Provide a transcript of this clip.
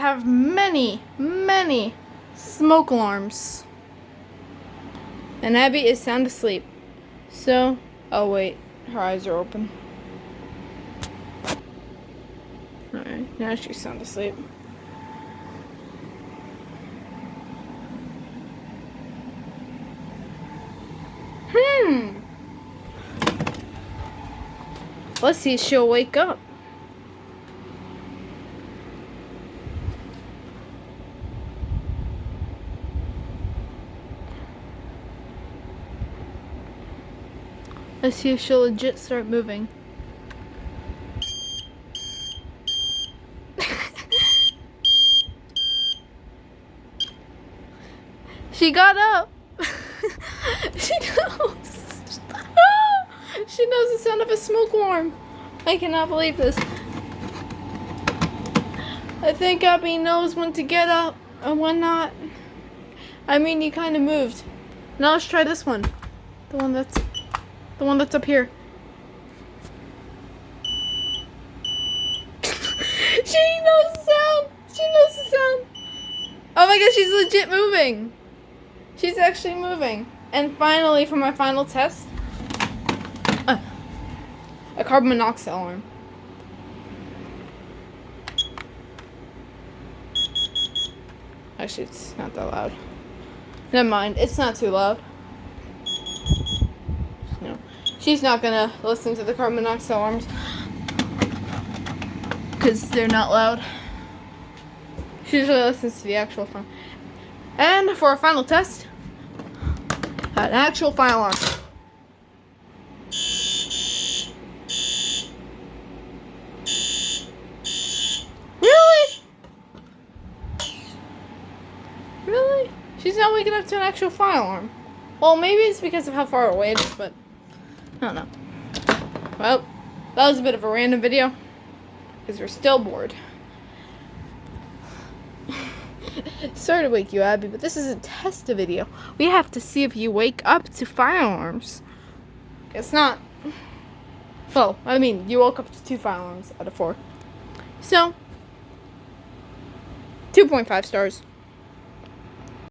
have many, many smoke alarms. And Abby is sound asleep. So, oh wait, her eyes are open. Alright, now she's sound asleep. Let's see if she'll wake up. Let's see if she'll legit start moving. She got up. She knows. She knows the sound of a smoke alarm. I cannot believe this. I think Abby knows when to get up and when not. I mean, you kind of moved. Now let's try this one. The one that's up here. She knows the sound. She knows the sound. Oh my gosh, she's legit moving. She's actually moving. And finally, for my final test, a carbon monoxide alarm. Actually, it's not that loud. Never mind, it's not too loud. No, she's not gonna listen to the carbon monoxide alarms because they're not loud. She usually listens to the actual phone. And for our final test, an actual fire alarm. Really? She's not waking up to an actual fire alarm. Well, maybe it's because of how far away it is, but I don't know. Well, that was a bit of a random video because we're still bored. Sorry to wake you, Abby, but this is a test video. We have to see if you wake up to fire alarms. It's not. Well, I mean, you woke up to 2 fire alarms out of 4. So, 2.5 stars.